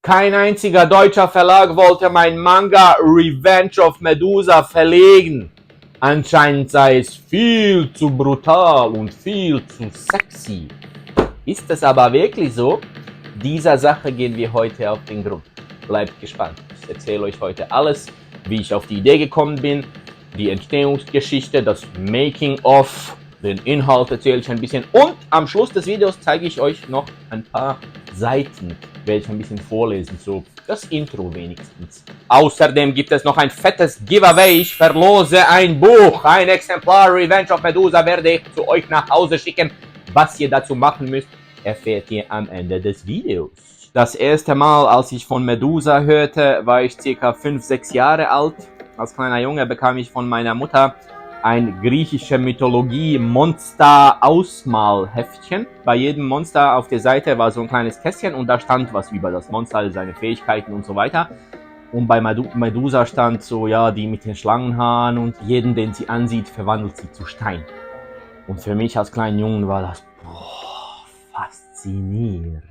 Kein einziger deutscher Verlag wollte mein Manga Revenge of Medusa verlegen. Anscheinend sei es viel zu brutal und viel zu sexy. Ist es aber wirklich so? Dieser Sache gehen wir heute auf den Grund. Bleibt gespannt. Ich erzähle euch heute alles, wie ich auf die Idee gekommen bin, die Entstehungsgeschichte, das Making-of, den Inhalt erzähle ich ein bisschen und am Schluss des Videos zeige ich euch noch ein paar Seiten, werde ich ein bisschen vorlesen, so das Intro wenigstens. Außerdem gibt es noch ein fettes Giveaway, ich verlose ein Buch, ein Exemplar Revenge of Medusa werde ich zu euch nach Hause schicken. Was ihr dazu machen müsst, erfährt ihr am Ende des Videos. Das erste Mal, als ich von Medusa hörte, war ich ca. 5-6 Jahre alt. Als kleiner Junge bekam ich von meiner Mutter ein griechische Mythologie-Monster-Ausmalheftchen. Bei jedem Monster auf der Seite war so ein kleines Kästchen und da stand was über das Monster, seine Fähigkeiten und so weiter. Und bei Medusa stand so, ja, die mit den Schlangenhaaren und jeden, den sie ansieht, verwandelt sie zu Stein. Und für mich als kleinen Jungen war das faszinierend.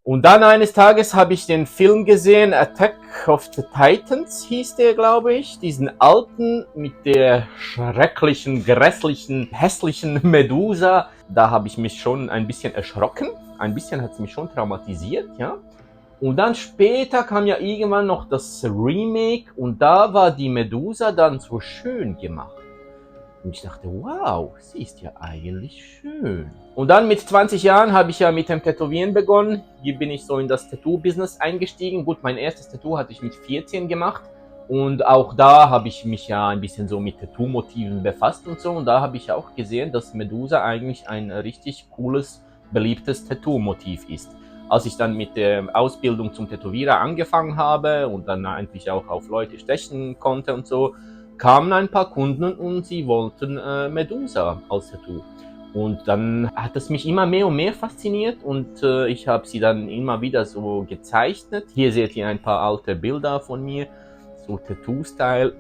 Und dann eines Tages habe ich den Film gesehen, Attack of the Titans hieß der, glaube ich. Diesen alten mit der schrecklichen, grässlichen, hässlichen Medusa. Da habe ich mich schon ein bisschen erschrocken. Ein bisschen hat es mich schon traumatisiert, ja. Und dann später kam ja irgendwann noch das Remake und da war die Medusa dann so schön gemacht. Und ich dachte, wow, sie ist ja eigentlich schön. Und dann mit 20 Jahren habe ich ja mit dem Tätowieren begonnen. Hier bin ich so in das Tattoo-Business eingestiegen. Gut, mein erstes Tattoo hatte ich mit 14 gemacht. Und auch da habe ich mich ja ein bisschen so mit Tattoo-Motiven befasst und so. Und da habe ich auch gesehen, dass Medusa eigentlich ein richtig cooles, beliebtes Tattoo-Motiv ist. Als ich dann mit der Ausbildung zum Tätowierer angefangen habe und dann eigentlich auch auf Leute stechen konnte und so, kamen ein paar Kunden und sie wollten Medusa als Tattoo. Und dann hat es mich immer mehr und mehr fasziniert und ich habe sie dann immer wieder so gezeichnet. Hier seht ihr ein paar alte Bilder von mir, so Tattoo-Style,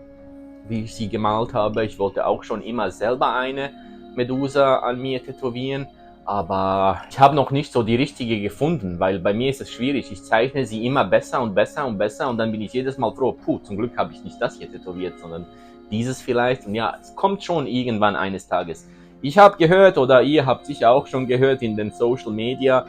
wie ich sie gemalt habe. Ich wollte auch schon immer selber eine Medusa an mir tätowieren, aber ich habe noch nicht so die richtige gefunden, weil bei mir ist es schwierig. Ich zeichne sie immer besser und besser und besser und dann bin ich jedes Mal froh, puh, zum Glück habe ich nicht das hier tätowiert, sondern dieses vielleicht. Und ja, es kommt schon irgendwann eines Tages. Ich habe gehört, oder ihr habt sicher auch schon gehört in den Social Media,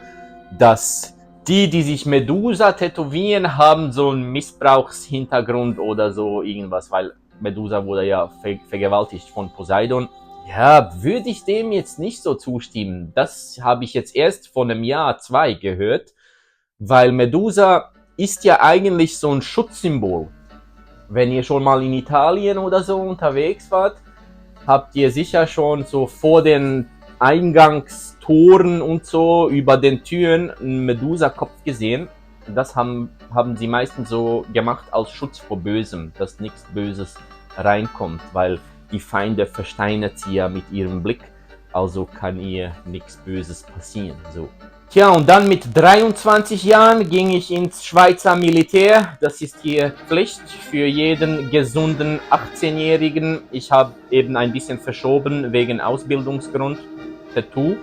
dass die sich Medusa tätowieren, haben so einen Missbrauchshintergrund oder so irgendwas, weil Medusa wurde ja vergewaltigt von Poseidon. Ja, würde ich dem jetzt nicht so zustimmen. Das habe ich jetzt erst vor einem Jahr, 2 gehört, weil Medusa ist ja eigentlich so ein Schutzsymbol. Wenn ihr schon mal in Italien oder so unterwegs wart, habt ihr sicher schon so vor den Eingangstoren und so über den Türen einen Medusa-Kopf gesehen. Das haben sie meistens so gemacht als Schutz vor Bösem, dass nichts Böses reinkommt, weil die Feinde versteinert sie ja mit ihrem Blick, also kann ihr nichts Böses passieren. So. Tja, und dann mit 23 Jahren ging ich ins Schweizer Militär. Das ist hier Pflicht für jeden gesunden 18-Jährigen. Ich habe eben ein bisschen verschoben wegen Ausbildungsgrund, Tattoo.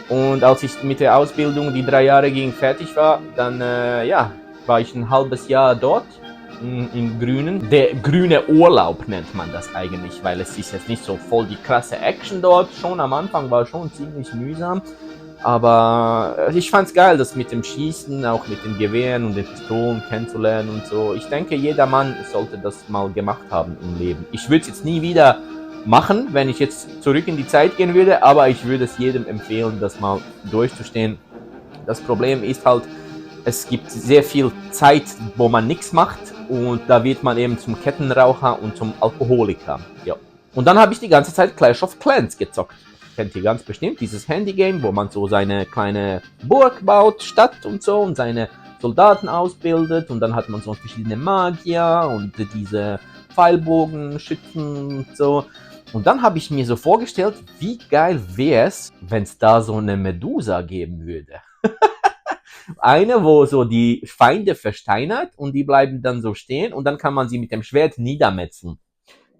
Und als ich mit der Ausbildung, die 3 Jahre ging, fertig war, dann ja, war ich ein halbes Jahr dort im Grünen. Der grüne Urlaub nennt man das eigentlich, weil es ist jetzt nicht so voll die krasse Action dort. Schon am Anfang war schon ziemlich mühsam. Aber ich fand's geil, das mit dem Schießen, auch mit den Gewehren und den Pistolen kennenzulernen und so. Ich denke, jeder Mann sollte das mal gemacht haben im Leben. Ich würde es jetzt nie wieder machen, wenn ich jetzt zurück in die Zeit gehen würde, aber ich würde es jedem empfehlen, das mal durchzustehen. Das Problem ist halt, es gibt sehr viel Zeit, wo man nichts macht und da wird man eben zum Kettenraucher und zum Alkoholiker. Ja. Und dann habe ich die ganze Zeit Clash of Clans gezockt. Kennt ihr ganz bestimmt, dieses Handygame, wo man so seine kleine Burg baut, Stadt und so und seine Soldaten ausbildet und dann hat man so verschiedene Magier und diese Pfeilbogenschützen und so. Und dann habe ich mir so vorgestellt, wie geil wäre es, wenn es da so eine Medusa geben würde. Eine, wo so die Feinde versteinert und die bleiben dann so stehen und dann kann man sie mit dem Schwert niedermetzeln.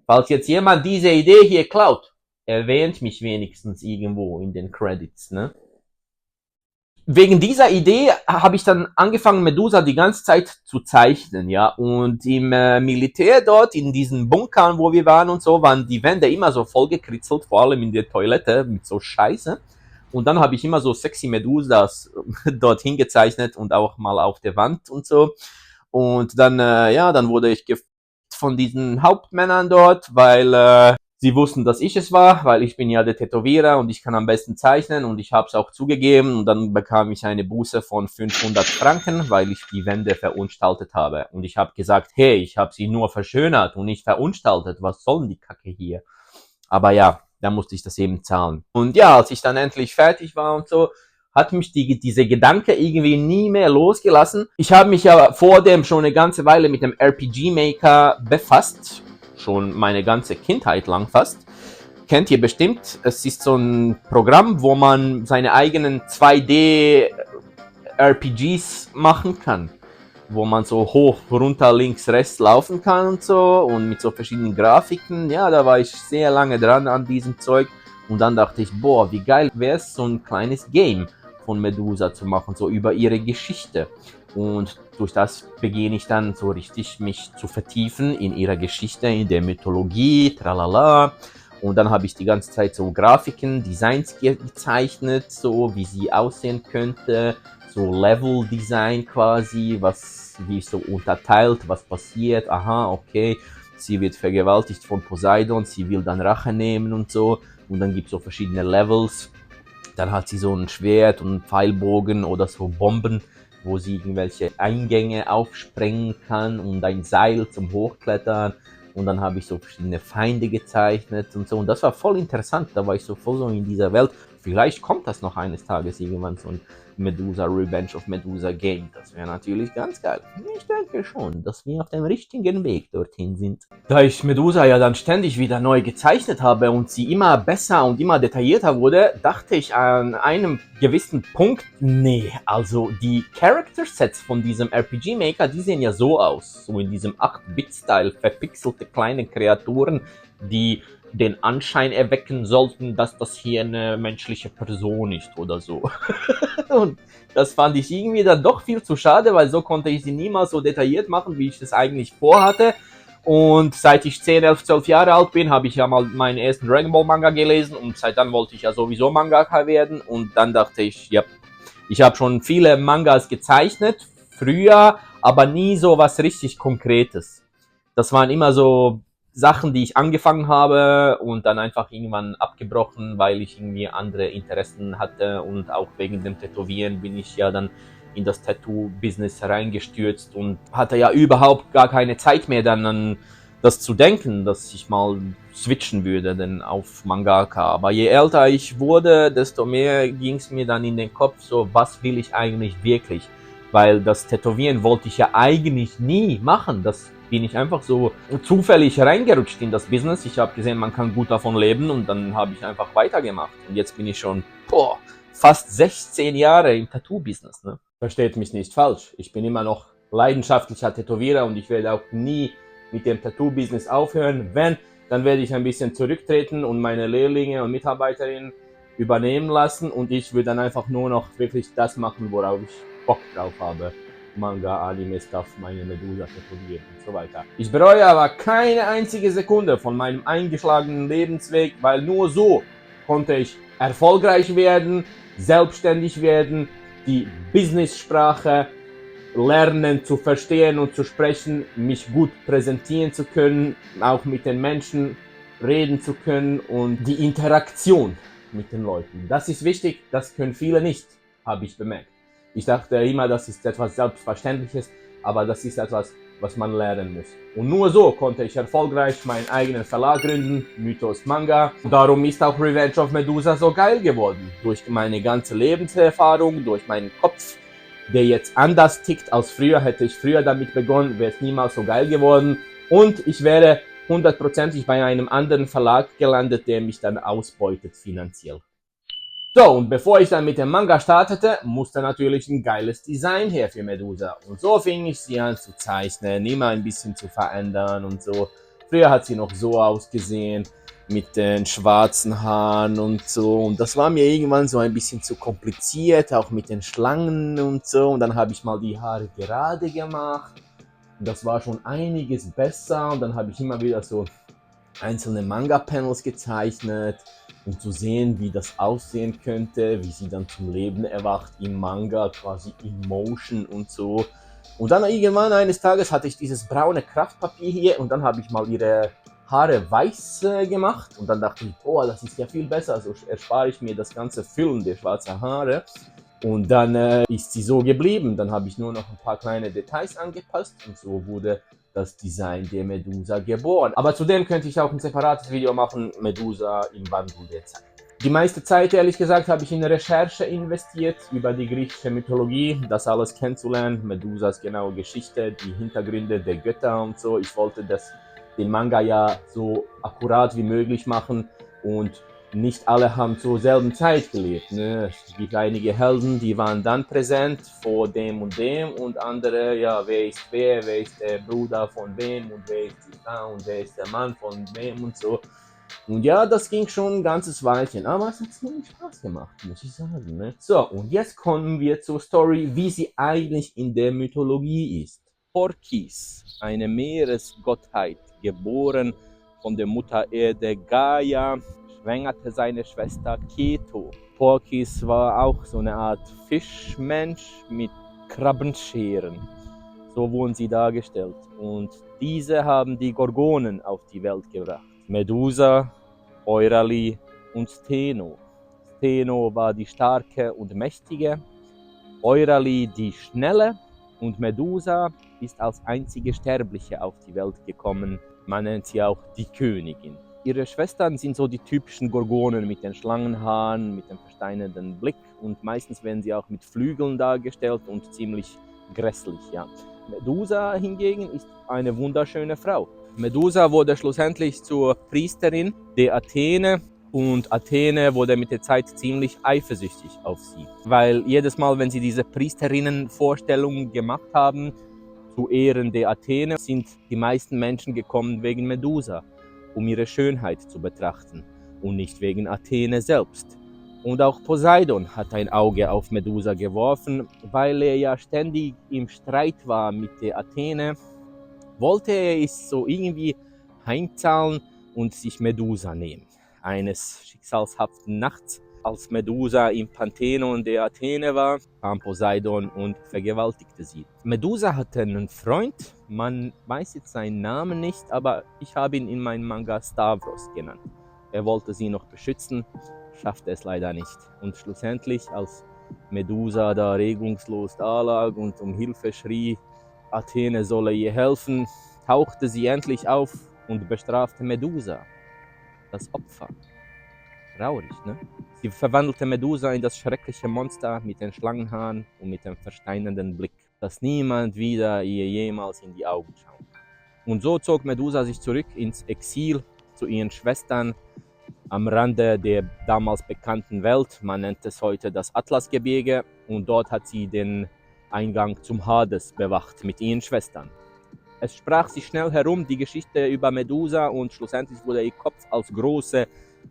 Falls jetzt jemand diese Idee hier klaut, erwähnt mich wenigstens irgendwo in den Credits, ne? wegen dieser Idee habe ich dann angefangen, Medusa die ganze Zeit zu zeichnen, ja. Und im Militär dort, in diesen Bunkern, wo wir waren und so, waren die Wände immer so vollgekritzelt, vor allem in der Toilette mit so Scheiße. Und dann habe ich immer so sexy Medusas dorthin gezeichnet und auch mal auf der Wand und so. Und dann, ja, dann wurde ich von diesen Hauptmännern dort, weil sie wussten, dass ich es war, weil ich bin ja der Tätowierer und ich kann am besten zeichnen und ich habe es auch zugegeben und dann bekam ich eine Buße von 500 Franken, weil ich die Wände verunstaltet habe. Und ich habe gesagt, hey, ich habe sie nur verschönert und nicht verunstaltet. Was soll denn die Kacke hier? Aber ja, da musste ich das eben zahlen. Und ja, als ich dann endlich fertig war und so, hat mich diese Gedanke irgendwie nie mehr losgelassen. Ich habe mich ja vor dem schon eine ganze Weile mit dem RPG Maker befasst. Schon meine ganze Kindheit lang fast. Kennt ihr bestimmt. Es ist so ein Programm, wo man seine eigenen 2D RPGs machen kann. Wo man so hoch, runter, links, rechts laufen kann und so und mit so verschiedenen Grafiken. Ja, da war ich sehr lange dran an diesem Zeug und dann dachte ich, boah, wie geil wäre es, so ein kleines Game von Medusa zu machen, so über ihre Geschichte. Und durch das beginne ich dann so richtig mich zu vertiefen in ihrer Geschichte, in der Mythologie, tralala. Und dann habe ich die ganze Zeit so Grafiken, Designs gezeichnet, so wie sie aussehen könnte, so Level-Design quasi, wie so unterteilt, was passiert, aha, okay, sie wird vergewaltigt von Poseidon, sie will dann Rache nehmen und so, und dann gibt es so verschiedene Levels, dann hat sie so ein Schwert und einen Pfeilbogen oder so Bomben, wo sie irgendwelche Eingänge aufsprengen kann und ein Seil zum Hochklettern. Und dann habe ich so verschiedene Feinde gezeichnet und so. Und das war voll interessant. Da war ich so voll so in dieser Welt. Vielleicht kommt das noch eines Tages irgendwann, so ein Medusa Revenge of Medusa Game. Das wäre natürlich ganz geil. Ich denke schon, dass wir auf dem richtigen Weg dorthin sind. Da ich Medusa ja dann ständig wieder neu gezeichnet habe und sie immer besser und immer detaillierter wurde, dachte ich an einem gewissen Punkt, nee, also die Character Sets von diesem RPG Maker, die sehen ja so aus. So in diesem 8-Bit-Style, verpixelte kleine Kreaturen, die den Anschein erwecken sollten, dass das hier eine menschliche Person ist oder so. Und das fand ich irgendwie dann doch viel zu schade, weil so konnte ich sie niemals so detailliert machen, wie ich es eigentlich vorhatte. Und seit ich 10, 11, 12 Jahre alt bin, habe ich ja mal meinen ersten Dragon Ball Manga gelesen und seit dann wollte ich ja sowieso Mangaka werden und dann dachte ich, ja, ich habe schon viele Mangas gezeichnet, früher, aber nie so was richtig Konkretes. Das waren immer so Sachen, die ich angefangen habe und dann einfach irgendwann abgebrochen, weil ich irgendwie andere Interessen hatte und auch wegen dem Tätowieren bin ich ja dann in das Tattoo-Business reingestürzt und hatte ja überhaupt gar keine Zeit mehr dann an das zu denken, dass ich mal switchen würde denn auf Mangaka. Aber je älter ich wurde, desto mehr ging es mir dann in den Kopf, so was will ich eigentlich wirklich? Weil das Tätowieren wollte ich ja eigentlich nie machen. Das bin ich einfach so zufällig reingerutscht in das Business. Ich habe gesehen, man kann gut davon leben und dann habe ich einfach weitergemacht. Und jetzt bin ich schon fast 16 Jahre im Tattoo-Business. Ne? Versteht mich nicht falsch. Ich bin immer noch leidenschaftlicher Tätowierer und ich werde auch nie mit dem Tattoo-Business aufhören. Wenn, dann werde ich ein bisschen zurücktreten und meine Lehrlinge und Mitarbeiterinnen übernehmen lassen und ich würde dann einfach nur noch wirklich das machen, worauf ich Bock drauf habe. Manga, Anime, Stuff, meine Medusa tätowieren und so weiter. Ich bereue aber keine einzige Sekunde von meinem eingeschlagenen Lebensweg, weil nur so konnte ich erfolgreich werden, selbstständig werden, die Business-Sprache lernen zu verstehen und zu sprechen, mich gut präsentieren zu können, auch mit den Menschen reden zu können und die Interaktion mit den Leuten. Das ist wichtig, das können viele nicht, habe ich bemerkt. Ich dachte immer, das ist etwas Selbstverständliches, aber das ist etwas, was man lernen muss. Und nur so konnte ich erfolgreich meinen eigenen Verlag gründen, Mythos Manga. Darum ist auch Revenge of Medusa so geil geworden. Durch meine ganze Lebenserfahrung, durch meinen Kopf, der jetzt anders tickt als früher. Hätte ich früher damit begonnen, wäre es niemals so geil geworden. Und ich wäre 100%ig bei einem anderen Verlag gelandet, der mich dann ausbeutet finanziell. So, und bevor ich dann mit dem Manga startete, musste natürlich ein geiles Design her für Medusa. Und so fing ich sie an zu zeichnen, immer ein bisschen zu verändern und so. Früher hat sie noch so ausgesehen. mit den schwarzen Haaren und so. Und das war mir irgendwann so ein bisschen zu kompliziert, auch mit den Schlangen und so. Und dann habe ich mal die Haare gerade gemacht. Und das war schon einiges besser. Und dann habe ich immer wieder so einzelne Manga-Panels gezeichnet, um zu sehen, wie das aussehen könnte, wie sie dann zum Leben erwacht im Manga, quasi in Motion und so. Und dann irgendwann eines Tages hatte ich dieses braune Kraftpapier hier und dann habe ich mal ihre Haare weiß gemacht und dann dachte ich, oh, das ist ja viel besser, also erspare ich mir das ganze Füllen der schwarzen Haare. Und dann ist sie so geblieben. Dann habe ich nur noch ein paar kleine Details angepasst und so wurde das Design der Medusa geboren. Aber zudem könnte ich auch ein separates Video machen, Medusa im Wandel der Zeit. Die meiste Zeit, ehrlich gesagt, habe ich in Recherche investiert über die griechische Mythologie, das alles kennenzulernen, Medusas genaue Geschichte, die Hintergründe der Götter und so. Ich wollte den Manga ja so akkurat wie möglich machen und nicht alle haben zur selben Zeit gelebt. Ne? Es gibt einige Helden, die waren dann präsent vor dem und andere, ja, wer ist der Bruder von wem und wer ist die Frau und wer ist der Mann von wem und so. Und ja, das ging schon ein ganzes Weilchen, aber es hat ziemlich Spaß gemacht, muss ich sagen. Ne? So, und jetzt kommen wir zur Story, wie sie eigentlich in der Mythologie ist. Phorkys, eine Meeresgottheit, geboren von der Mutter Erde Gaia, schwängerte seine Schwester Keto. Phorkys war auch so eine Art Fischmensch mit Krabbenscheren. So wurden sie dargestellt. Und diese haben die Gorgonen auf die Welt gebracht. Medusa, Euralie und Stheno. Stheno war die starke und mächtige, Euralie die schnelle und Medusa ist als einzige Sterbliche auf die Welt gekommen. Man nennt sie auch die Königin. Ihre Schwestern sind so die typischen Gorgonen mit den Schlangenhaaren, mit dem versteinerten Blick und meistens werden sie auch mit Flügeln dargestellt und ziemlich grässlich. Ja. Medusa hingegen ist eine wunderschöne Frau. Medusa wurde schlussendlich zur Priesterin der Athene und Athene wurde mit der Zeit ziemlich eifersüchtig auf sie, weil jedes Mal, wenn sie diese Priesterinnenvorstellungen gemacht haben, zu Ehren der Athene, sind die meisten Menschen gekommen wegen Medusa, um ihre Schönheit zu betrachten und nicht wegen Athene selbst. Und auch Poseidon hat ein Auge auf Medusa geworfen, weil er ja ständig im Streit war mit der Athene, wollte er es so irgendwie heimzahlen und sich Medusa nehmen. Eines schicksalshaften Nachts, als Medusa im Pantheon der Athene war, kam Poseidon und vergewaltigte sie. Medusa hatte einen Freund, man weiß jetzt seinen Namen nicht, aber ich habe ihn in meinem Manga Stavros genannt. Er wollte sie noch beschützen, schaffte es leider nicht. Und schlussendlich, als Medusa da regungslos dalag und um Hilfe schrie, Athene solle ihr helfen, tauchte sie endlich auf und bestrafte Medusa, das Opfer. Traurig, ne? Sie verwandelte Medusa in das schreckliche Monster mit den Schlangenhaaren und mit dem versteinernden Blick, dass niemand wieder ihr jemals in die Augen schaut. Und so zog Medusa sich zurück ins Exil zu ihren Schwestern am Rande der damals bekannten Welt. Man nennt es heute das Atlasgebirge und dort hat sie den Eingang zum Hades bewacht mit ihren Schwestern. Es sprach sich schnell herum die Geschichte über Medusa und schlussendlich wurde ihr Kopf als große,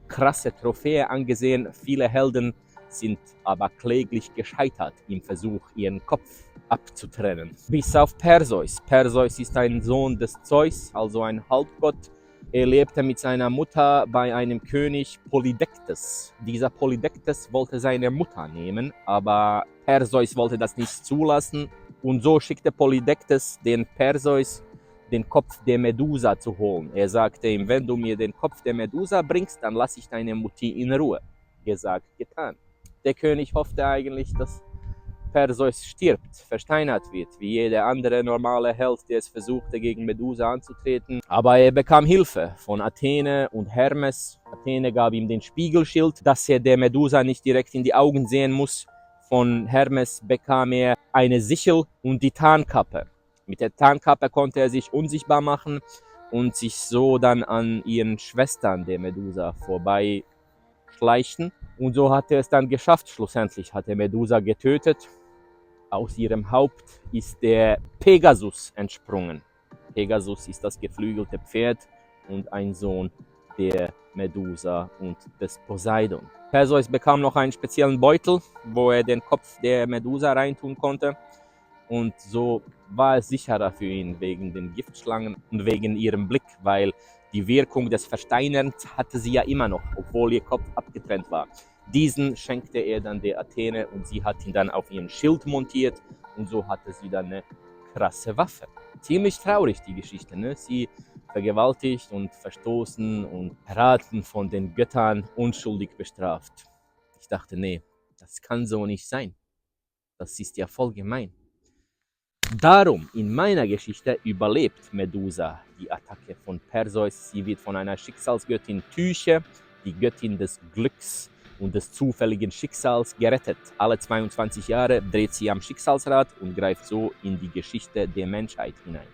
krasse Trophäe angesehen. Viele Helden sind aber kläglich gescheitert im Versuch, ihren Kopf abzutrennen. Bis auf Perseus. Perseus ist ein Sohn des Zeus, also ein Halbgott. Er lebte mit seiner Mutter bei einem König Polydektes. Dieser Polydektes wollte seine Mutter nehmen, aber Perseus wollte das nicht zulassen. Und so schickte Polydektes den Perseus, den Kopf der Medusa zu holen. Er sagte ihm, wenn du mir den Kopf der Medusa bringst, dann lasse ich deine Mutti in Ruhe. Gesagt, getan. Der König hoffte eigentlich, dass Perseus stirbt, versteinert wird, wie jeder andere normale Held, der es versuchte, gegen Medusa anzutreten. Aber er bekam Hilfe von Athene und Hermes. Athene gab ihm den Spiegelschild, dass er der Medusa nicht direkt in die Augen sehen muss. Von Hermes bekam er eine Sichel und die Tarnkappe. Mit der Tarnkappe konnte er sich unsichtbar machen und sich so dann an ihren Schwestern der Medusa vorbeischleichen. Und so hat er es dann geschafft. Schlussendlich hat er Medusa getötet. Aus ihrem Haupt ist der Pegasus entsprungen. Pegasus ist das geflügelte Pferd und ein Sohn der Medusa und des Poseidon. Perseus bekam noch einen speziellen Beutel, wo er den Kopf der Medusa reintun konnte. Und so war es sicherer für ihn wegen den Giftschlangen und wegen ihrem Blick, weil die Wirkung des Versteinerns hatte sie ja immer noch, obwohl ihr Kopf abgetrennt war. Diesen schenkte er dann der Athene und sie hat ihn dann auf ihren Schild montiert und so hatte sie dann eine krasse Waffe. Ziemlich traurig die Geschichte, ne? Sie vergewaltigt und verstoßen und verraten von den Göttern, unschuldig bestraft. Ich dachte, nee, das kann so nicht sein. Das ist ja voll gemein. Darum, in meiner Geschichte überlebt Medusa die Attacke von Perseus. Sie wird von einer Schicksalsgöttin Tyche, die Göttin des Glücks und des zufälligen Schicksals, gerettet. Alle 22 Jahre dreht sie am Schicksalsrad und greift so in die Geschichte der Menschheit hinein.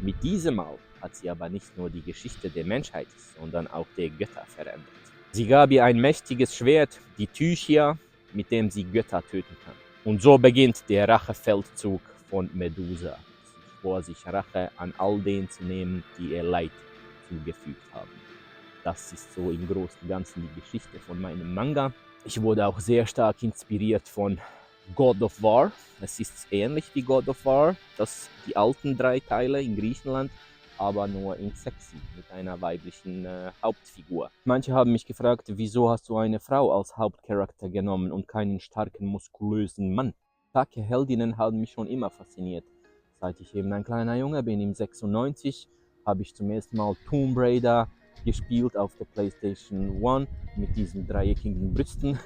Mit diesem Mal hat sie aber nicht nur die Geschichte der Menschheit, sondern auch der Götter verändert. Sie gab ihr ein mächtiges Schwert, die Tychia, mit dem sie Götter töten kann. Und so beginnt der Rachefeldzug von Medusa. Sie schwor sich Rache an all denen zu nehmen, die ihr Leid zugefügt haben. Das ist so im Großen und Ganzen die Geschichte von meinem Manga. Ich wurde auch sehr stark inspiriert von God of War. Es ist ähnlich wie God of War, die alten 3 Teile in Griechenland, aber nur in sexy, mit einer weiblichen Hauptfigur. Manche haben mich gefragt, wieso hast du eine Frau als Hauptcharakter genommen und keinen starken, muskulösen Mann? Starke Heldinnen haben mich schon immer fasziniert. Seit ich eben ein kleiner Junge bin, im 96, habe ich zum ersten Mal Tomb Raider gespielt auf der PlayStation 1 mit diesen dreieckigen Brüsten.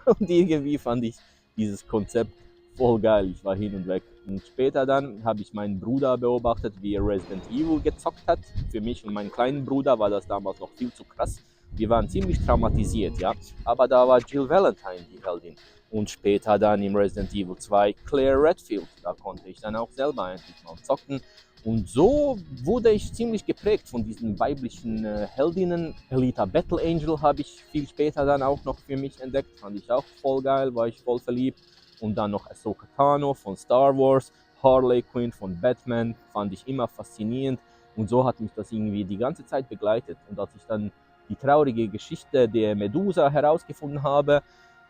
Und irgendwie fand ich dieses Konzept voll geil. Ich war hin und weg. Und später dann habe ich meinen Bruder beobachtet, wie er Resident Evil gezockt hat. Für mich und meinen kleinen Bruder war das damals noch viel zu krass. Wir waren ziemlich traumatisiert, ja. Aber da war Jill Valentine die Heldin. Und später dann im Resident Evil 2 Claire Redfield. Da konnte ich dann auch selber endlich mal zocken. Und so wurde ich ziemlich geprägt von diesen weiblichen Heldinnen. Alita Battle Angel habe ich viel später dann auch noch für mich entdeckt. Fand ich auch voll geil, war ich voll verliebt. Und dann noch Ahsoka Tano von Star Wars, Harley Quinn von Batman, fand ich immer faszinierend. Und so hat mich das irgendwie die ganze Zeit begleitet. Und als ich dann die traurige Geschichte der Medusa herausgefunden habe,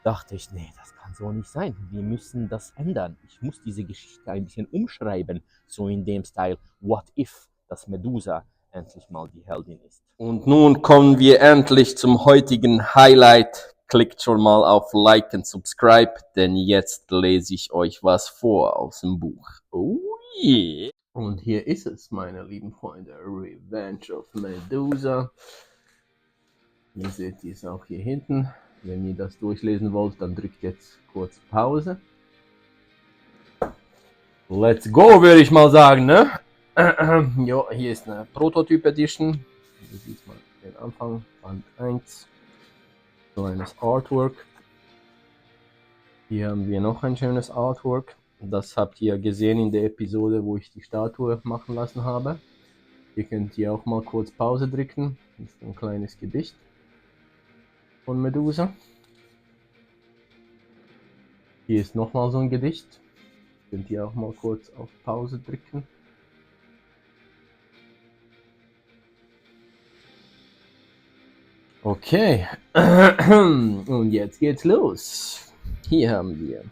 dachte ich, nee, das kann so nicht sein. Wir müssen das ändern. Ich muss diese Geschichte ein bisschen umschreiben, so in dem Style, what if, dass Medusa endlich mal die Heldin ist. Und nun kommen wir endlich zum heutigen Highlight. Klickt schon mal auf Like und Subscribe, denn jetzt lese ich euch was vor aus dem Buch. Oh yeah! Und hier ist es, meine lieben Freunde, Revenge of Medusa. Ihr seht es auch hier hinten. Wenn ihr das durchlesen wollt, dann drückt jetzt kurz Pause. Let's go, würde ich mal sagen, ne? Ja, hier ist eine Prototyp Edition. Hier sieht man den Anfang, Band 1. So eines Artwork. Hier haben wir noch ein schönes Artwork. Das habt ihr gesehen in der Episode, wo ich die Statue machen lassen habe. Ihr könnt hier auch mal kurz Pause drücken. Das ist ein kleines Gedicht von Medusa. Hier ist nochmal so ein Gedicht. Könnt ihr auch mal kurz auf Pause drücken. Okay, und jetzt geht's los. Hier haben wir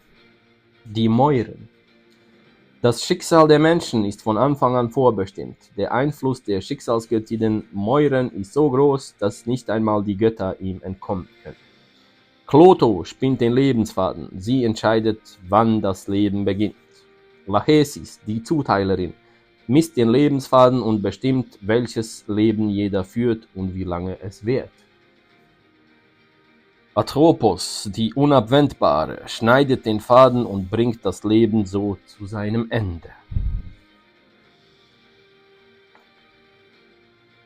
die Moiren. Das Schicksal der Menschen ist von Anfang an vorbestimmt. Der Einfluss der Schicksalsgöttinnen Moiren ist so groß, dass nicht einmal die Götter ihm entkommen können. Clotho spinnt den Lebensfaden. Sie entscheidet, wann das Leben beginnt. Lachesis, die Zuteilerin, misst den Lebensfaden und bestimmt, welches Leben jeder führt und wie lange es währt. Atropos, die Unabwendbare, schneidet den Faden und bringt das Leben so zu seinem Ende.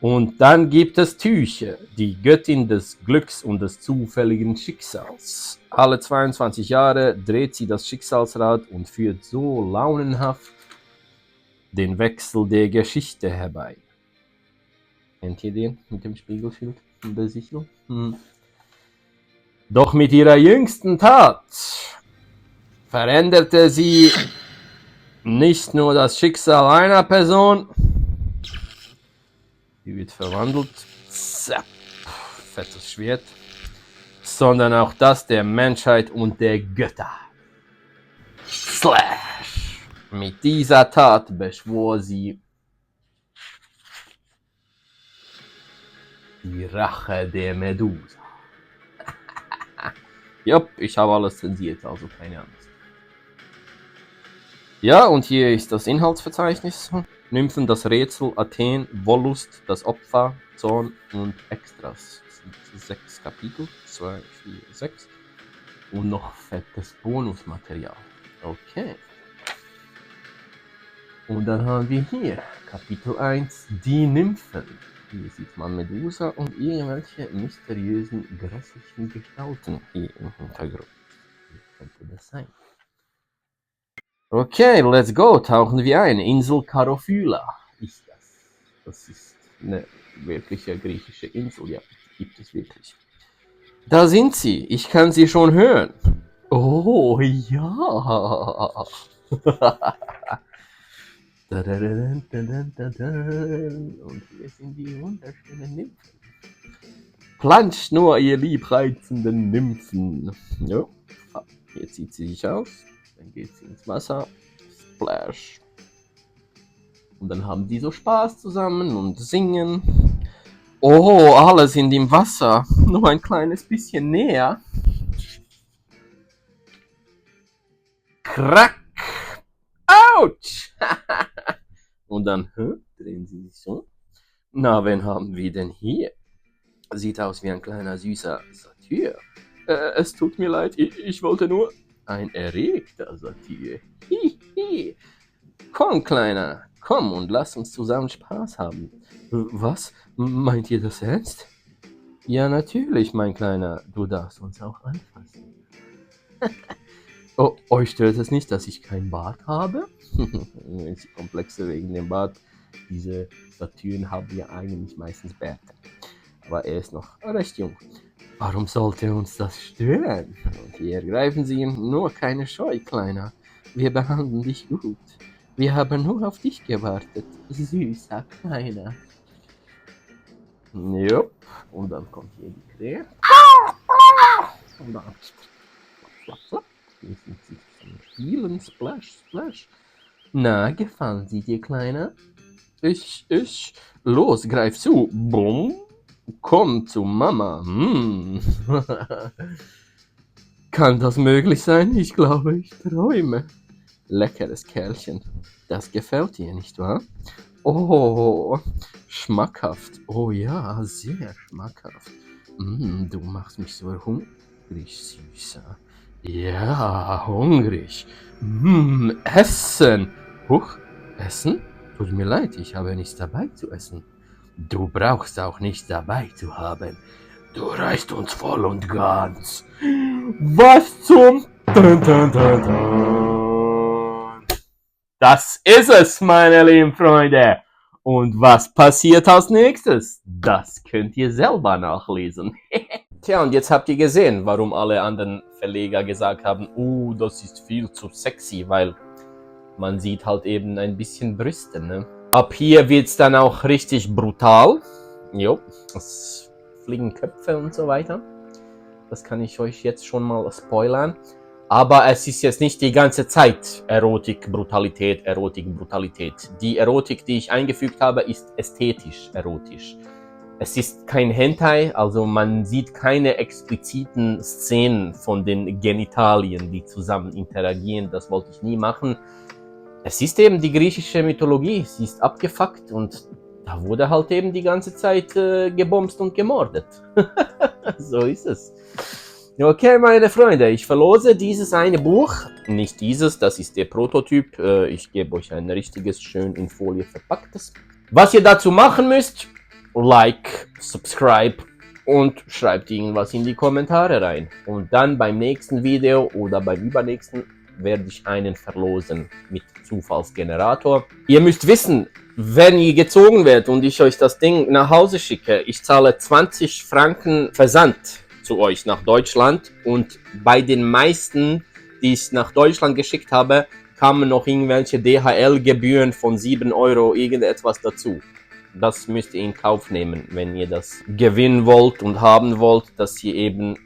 Und dann gibt es Tyche, die Göttin des Glücks und des zufälligen Schicksals. Alle 22 Jahre dreht sie das Schicksalsrad und führt so launenhaft den Wechsel der Geschichte herbei. Kennt ihr den mit dem Spiegelschild und der Sicherung? Doch mit ihrer jüngsten Tat veränderte sie nicht nur das Schicksal einer Person, sie wird verwandelt fettes Schwert, sondern auch das der Menschheit und der Götter. Slash! Mit dieser Tat beschwor sie die Rache der Medusa. Jupp, ich habe alles zensiert, also keine Angst. Ja, und hier ist das Inhaltsverzeichnis. Nymphen, das Rätsel, Athen, Wollust, das Opfer, Zorn und Extras. Das sind 6 Kapitel, 2, 4, 6. Und noch fettes Bonusmaterial. Okay. Und dann haben wir hier Kapitel 1, die Nymphen. Hier sieht man Medusa und irgendwelche mysteriösen, grässlichen Gestalten hier im Hintergrund. Wie könnte das sein? Okay, let's go. Tauchen wir ein. Insel Karophyla ist das. Das ist eine wirkliche griechische Insel, ja. Gibt es wirklich. Da sind sie. Ich kann sie schon hören. Oh, ja. Und hier sind die wunderschönen Nymphen. Planscht nur, ihr liebreizenden Nymphen. Ja. Hier zieht sie sich aus. Dann geht sie ins Wasser. Splash. Und dann haben die so Spaß zusammen und singen. Oh, alle sind im Wasser. Nur ein kleines bisschen näher. Krack. Autsch. Und dann drehen sie sich so. Na, wen haben wir denn hier? Sieht aus wie ein kleiner süßer Satyr. Es tut mir leid, ich wollte nur... Ein erregter Satyr. Hihi. Komm, Kleiner, komm und lass uns zusammen Spaß haben. Was? Meint ihr das ernst? Ja, natürlich, mein Kleiner. Du darfst uns auch anfassen. Oh, euch stört es nicht, dass ich keinen Bart habe? Die Komplexe wegen dem Bart. Diese Satyren haben ja eigentlich meistens Bärte. Aber er ist noch recht jung. Warum sollte uns das stören? Und hier greifen sie ihn. Nur keine Scheu, Kleiner. Wir behandeln dich gut. Wir haben nur auf dich gewartet. Süßer Kleiner. Jupp. Und dann kommt hier die Krähe. Und dann spielen. Splash, Splash. Na, gefallen sie dir, Kleiner? Los, greif zu. Bumm. Komm zu Mama. Kann das möglich sein? Ich glaube, ich träume. Leckeres Kerlchen. Das gefällt dir, nicht wahr? Oh, schmackhaft. Oh ja, sehr schmackhaft. Du machst mich so hungrig, Süßer. Ja, hungrig. Essen. Huch, Essen? Tut mir leid, ich habe nichts dabei zu essen. Du brauchst auch nichts dabei zu haben. Du reichst uns voll und ganz. Was zum... Dun, dun, dun, dun. Das ist es, meine lieben Freunde. Und was passiert als nächstes? Das könnt ihr selber nachlesen. Tja, und jetzt habt ihr gesehen, warum alle anderen Verleger gesagt haben, das ist viel zu sexy, weil man sieht halt eben ein bisschen Brüste, ne? Ab hier wird's dann auch richtig brutal. Jo, es fliegen Köpfe und so weiter. Das kann ich euch jetzt schon mal spoilern. Aber es ist jetzt nicht die ganze Zeit Erotik, Brutalität, Erotik, Brutalität. Die Erotik, die ich eingefügt habe, ist ästhetisch erotisch. Es ist kein Hentai, also man sieht keine expliziten Szenen von den Genitalien, die zusammen interagieren. Das wollte ich nie machen. Es ist eben die griechische Mythologie, sie ist abgefuckt und da wurde halt eben die ganze Zeit gebomst und gemordet. So ist es. Okay, meine Freunde, ich verlose dieses eine Buch. Nicht dieses, das ist der Prototyp. Ich gebe euch ein richtiges, schön in Folie verpacktes. Was ihr dazu machen müsst, Like, Subscribe und schreibt irgendwas in die Kommentare rein. Und dann beim nächsten Video oder beim übernächsten werde ich einen verlosen mit Zufallsgenerator. Ihr müsst wissen, wenn ihr gezogen werdet und ich euch das Ding nach Hause schicke, ich zahle 20 Franken Versand zu euch nach Deutschland und bei den meisten, die ich nach Deutschland geschickt habe, kamen noch irgendwelche DHL-Gebühren von 7 Euro irgendetwas dazu. das müsst ihr in Kauf nehmen, wenn ihr das gewinnen wollt und haben wollt, dass ihr eben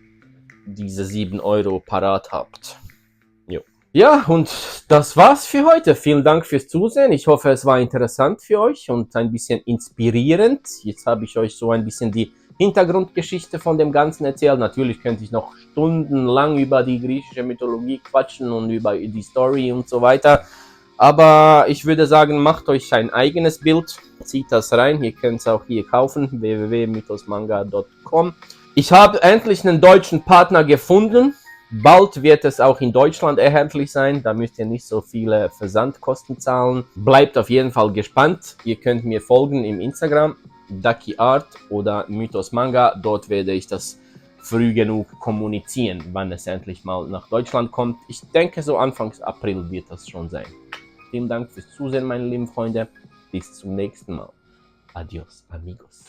diese 7 Euro parat habt. Jo. Ja, und das war's für heute. Vielen Dank fürs Zusehen. Ich hoffe, es war interessant für euch und ein bisschen inspirierend. Jetzt habe ich euch so ein bisschen die Hintergrundgeschichte von dem Ganzen erzählt. Natürlich könnte ich noch stundenlang über die griechische Mythologie quatschen und über die Story und so weiter. Aber ich würde sagen, macht euch ein eigenes Bild, zieht das rein. Ihr könnt es auch hier kaufen, www.mythosmanga.com. Ich habe endlich einen deutschen Partner gefunden. Bald wird es auch in Deutschland erhältlich sein. Da müsst ihr nicht so viele Versandkosten zahlen. Bleibt auf jeden Fall gespannt. Ihr könnt mir folgen im Instagram, DuckyArt oder Mythos Manga. Dort werde ich das früh genug kommunizieren, wann es endlich mal nach Deutschland kommt. Ich denke, so Anfang April wird das schon sein. Vielen Dank fürs Zusehen, meine lieben Freunde. Bis zum nächsten Mal. Adios, amigos.